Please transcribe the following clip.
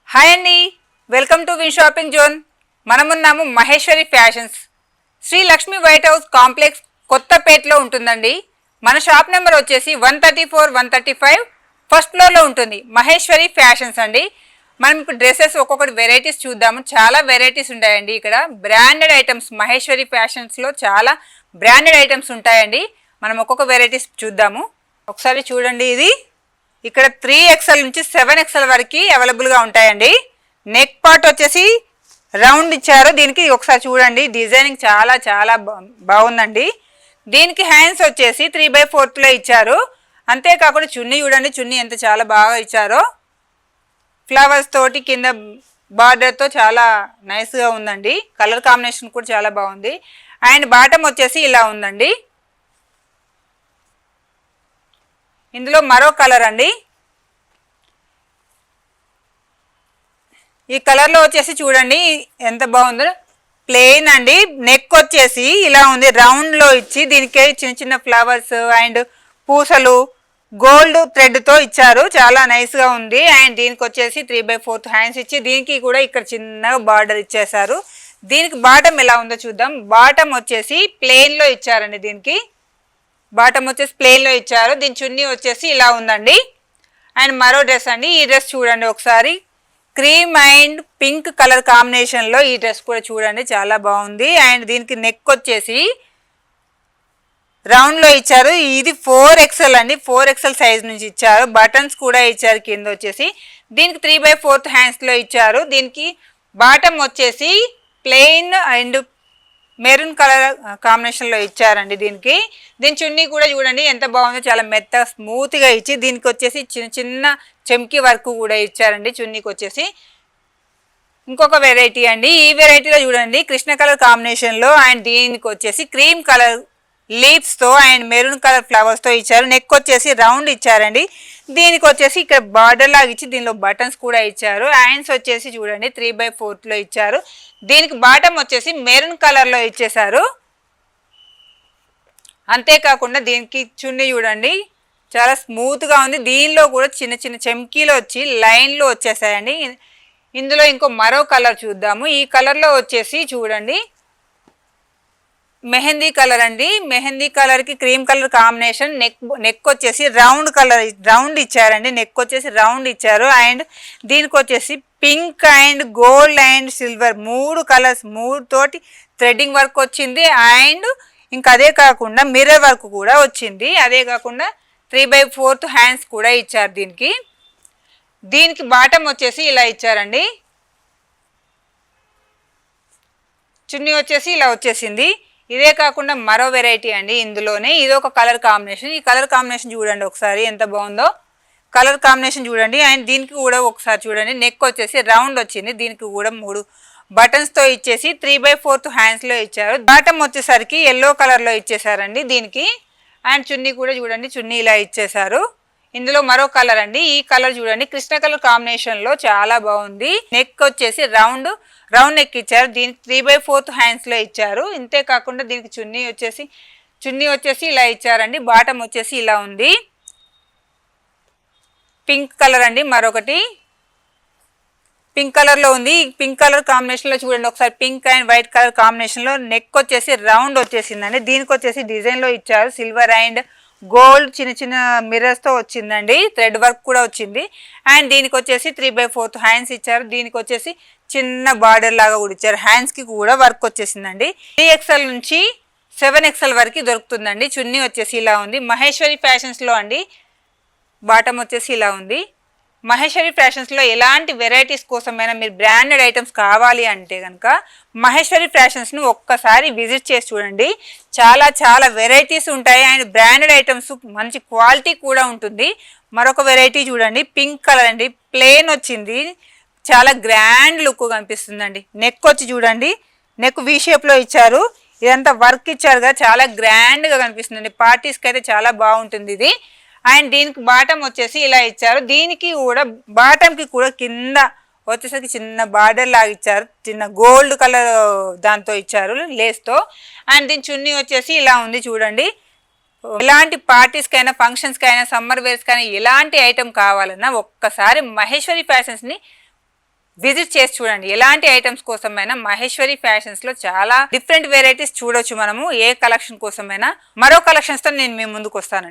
Hi అండి, welcome to win shopping zone. మనమున్నాము Maheshwari fashions, Shri Lakshmi white house complex, కొత్తపేటలో ఉంటుందండి. మన షాప్ నెంబర్ వచ్చేసి 134, 135 ఫస్ట్ ఫ్లోర్లో ఉంటుంది. మహేశ్వరి ఫ్యాషన్స్ అండి. మనం ఇప్పుడు డ్రెస్సెస్ ఒక్కొక్కటి వెరైటీస్ చూద్దాము. చాలా వెరైటీస్ ఉంటాయండి ఇక్కడ. బ్రాండెడ్ ఐటమ్స్, మహేశ్వరి ఫ్యాషన్స్లో చాలా బ్రాండెడ్ ఐటమ్స్ ఉంటాయండి. మనం ఒక్కొక్క వెరైటీస్ చూద్దాము. ఒకసారి చూడండి, ఇది ఇక్కడ 3XL నుంచి 7XL వరకు అవైలబుల్గా ఉంటాయండి. నెక్ పార్ట్ వచ్చేసి రౌండ్ ఇచ్చారు. దీనికి ఒకసారి చూడండి, డిజైనింగ్ చాలా చాలా బాగుందండి. దీనికి హ్యాండ్స్ వచ్చేసి 3/4లో ఇచ్చారు. అంతేకాకుండా చున్నీ చూడండి, చున్నీ ఎంత చాలా బాగా ఇచ్చారో. ఫ్లవర్స్ తోటి కింద బార్డర్తో చాలా నైస్గా ఉందండి. కలర్ కాంబినేషన్ కూడా చాలా బాగుంది. అండ్ బాటమ్ వచ్చేసి ఇలా ఉందండి. ఇందులో మరో కలర్ అండి. ఈ కలర్లో వచ్చేసి చూడండి ఎంత బాగుందో. ప్లెయిన్ అండి. నెక్ వచ్చేసి ఇలా ఉంది, రౌండ్లో ఇచ్చి దీనికి చిన్న చిన్న ఫ్లవర్స్ అండ్ పూసలు గోల్డ్ థ్రెడ్తో ఇచ్చారు. చాలా నైస్గా ఉంది. అండ్ దీనికి వచ్చేసి 3/4 హ్యాండ్స్ ఇచ్చి దీనికి కూడా ఇక్కడ చిన్నగా బార్డర్ ఇచ్చేసారు. దీనికి బాటమ్ ఎలా ఉందో చూద్దాం. బాటమ్ వచ్చేసి ప్లెయిన్లో ఇచ్చారండి. దీనికి బాటమ్ వచ్చేసి ప్లెయిన్లో ఇచ్చారు. దీని చున్నీ వచ్చేసి ఇలా ఉందండి. అండ్ మరో డ్రెస్ అండి. ఈ డ్రెస్ చూడండి ఒకసారి, క్రీమ్ అండ్ పింక్ కలర్ కాంబినేషన్లో ఈ డ్రెస్ కూడా చూడండి చాలా బాగుంది. అండ్ దీనికి నెక్ వచ్చేసి రౌండ్లో ఇచ్చారు. ఇది 4XL అండి. 4XL సైజ్ నుంచి ఇచ్చారు. బటన్స్ కూడా ఇచ్చారు కింద వచ్చేసి. దీనికి 3/4 హ్యాండ్స్లో ఇచ్చారు. దీనికి బాటమ్ వచ్చేసి ప్లెయిన్ అండ్ మెరూన్ కలర్ కాంబినేషన్లో ఇచ్చారండి. దీని చున్నీ కూడా చూడండి ఎంత బాగుందో, చాలా మెత్తగా స్మూత్గా ఇచ్చి దీనికి వచ్చేసి చిన్న చిన్న చెమ్కి వర్క్ కూడా ఇచ్చారండి చున్నీకి వచ్చేసి. ఇంకొక వెరైటీ అండి. ఈ వెరైటీలో చూడండి కృష్ణ కలర్ కాంబినేషన్లో అండ్ దీనికి వచ్చేసి క్రీమ్ కలర్ లీవ్స్తో అండ్ మెరూన్ కలర్ ఫ్లవర్స్తో ఇచ్చారు. నెక్ వచ్చేసి రౌండ్ ఇచ్చారండి. దీనికి వచ్చేసి ఇక్కడ బార్డర్ లాగా ఇచ్చి దీనిలో బటన్స్ కూడా ఇచ్చారు. హ్యాండ్స్ వచ్చేసి చూడండి 3/4లో ఇచ్చారు. దీనికి బాటమ్ వచ్చేసి మెరూన్ కలర్లో ఇచ్చేసారు. అంతేకాకుండా దీనికి చున్నీ చూడండి చాలా స్మూత్గా ఉంది. దీనిలో కూడా చిన్న చిన్న చెమ్కీలు వచ్చి లైన్లు వచ్చేసాయండి. ఇందులో ఇంకో మరో కలర్ చూద్దాము. ఈ కలర్లో వచ్చేసి చూడండి మెహందీ కలర్ అండి. మెహందీ కలర్కి క్రీమ్ కలర్ కాంబినేషన్. నెక్ వచ్చేసి రౌండ్ ఇచ్చారండి. నెక్ వచ్చేసి రౌండ్ ఇచ్చారు. అండ్ దీనికి వచ్చేసి pink and gold and silver 3 colours, 3 తోటి థ్రెడ్డింగ్ వర్క్ వచ్చింది. అండ్ ఇంకా అదే కాకుండా మిర్రర్ వర్క్ కూడా వచ్చింది. అదే కాకుండా 3/4 హ్యాండ్స్ కూడా ఇచ్చారు. దీనికి బాటమ్ వచ్చేసి ఇలా ఇచ్చారండి. చున్నీ వచ్చేసి ఇలా వచ్చేసింది. ఇదే కాకుండా మరో వెరైటీ అండి. ఇందులోనే ఇదొక కలర్ కాంబినేషన్. ఈ కలర్ కాంబినేషన్ చూడండి ఒకసారి ఎంత బాగుందో. కలర్ కాంబినేషన్ చూడండి. అండ్ దీనికి కూడా ఒకసారి చూడండి, నెక్ వచ్చేసి రౌండ్ వచ్చింది. దీనికి కూడా 3 బటన్స్తో ఇచ్చేసి 3/4 హ్యాండ్స్లో ఇచ్చారు. బాటమ్ వచ్చేసరికి ఎల్లో కలర్లో ఇచ్చేసారండి దీనికి. అండ్ చున్నీ కూడా చూడండి, చున్నీ ఇలా ఇచ్చేసారు. ఇందులో మరో కలర్ అండి. ఈ కలర్ చూడండి కృష్ణ కలర్ కాంబినేషన్లో చాలా బాగుంది. నెక్ వచ్చేసి రౌండ్ నెక్ ఇచ్చారు. దీనికి 3/4 హ్యాండ్స్లో ఇచ్చారు. ఇంతే కాకుండా దీనికి చున్నీ వచ్చేసి ఇలా ఇచ్చారండి. బాటమ్ వచ్చేసి ఇలా ఉంది. పింక్ కలర్ అండి. మరొకటి పింక్ కలర్లో ఉంది. పింక్ కలర్ కాంబినేషన్లో చూడండి ఒకసారి, పింక్ అండ్ వైట్ కలర్ కాంబినేషన్లో నెక్ వచ్చేసి రౌండ్ వచ్చేసిందండి. దీనికి వచ్చేసి డిజైన్లో ఇచ్చారు. సిల్వర్ అండ్ గోల్డ్ చిన్న చిన్న మిర్రర్స్తో వచ్చిందండి. థ్రెడ్ వర్క్ కూడా వచ్చింది. అండ్ దీనికి వచ్చేసి 3/4 హ్యాండ్స్ ఇచ్చారు. దీనికి వచ్చేసి చిన్న బార్డర్ లాగా కూడా ఇచ్చారు. హ్యాండ్స్కి కూడా వర్క్ వచ్చేసిందండి. 3XL నుంచి 7XL వరకు దొరుకుతుందండి. చున్నీ వచ్చేసి ఇలా ఉంది. మహేశ్వరి ఫ్యాషన్స్లో అండి. బాటమ్ వచ్చేసి ఇలా ఉంది. మహేశ్వరి ఫ్యాషన్స్లో ఎలాంటి వెరైటీస్ కోసమైనా మీరు బ్రాండెడ్ ఐటమ్స్ కావాలి అంటే కనుక మహేశ్వరి ఫ్యాషన్స్ను ఒక్కసారి విజిట్ చేసి చూడండి. చాలా చాలా వెరైటీస్ ఉంటాయి. అండ్ బ్రాండెడ్ ఐటమ్స్ మంచి క్వాలిటీ కూడా ఉంటుంది. మరొక వెరైటీ చూడండి, పింక్ కలర్ అండి. ప్లెయిన్ వచ్చింది, చాలా గ్రాండ్ లుక్ కనిపిస్తుందండి. నెక్ వచ్చి చూడండి, నెక్ వి షేప్లో ఇచ్చారు. ఇదంతా వర్క్ ఇచ్చారుగా, చాలా గ్రాండ్గా కనిపిస్తుందండి. పార్టీస్కి అయితే చాలా బాగుంటుంది ఇది. అండ్ దీనికి బాటమ్ వచ్చేసి ఇలా ఇచ్చారు. దీనికి కూడా బాటమ్కి కూడా కింద వచ్చేసరికి చిన్న బార్డర్ లాగా ఇచ్చారు. చిన్న గోల్డ్ కలర్ దాంతో ఇచ్చారు లేస్తో. అండ్ దీని చున్నీ వచ్చేసి ఇలా ఉంది చూడండి. ఎలాంటి పార్టీస్కైనా ఫంక్షన్స్కైనా సమ్మర్ వేర్స్కైనా ఎలాంటి ఐటమ్ కావాలన్నా ఒక్కసారి మహేశ్వరి ఫ్యాషన్స్ని విజిట్ చేసి చూడండి. ఎలాంటి ఐటమ్స్ కోసమైనా మహేశ్వరి ఫ్యాషన్స్ లో చాలా డిఫరెంట్ వెరైటీస్ చూడొచ్చు మనము. ఏ కలెక్షన్ కోసమైనా మరో కలెక్షన్స్ తో నేను మీ ముందుకు వస్తానండి.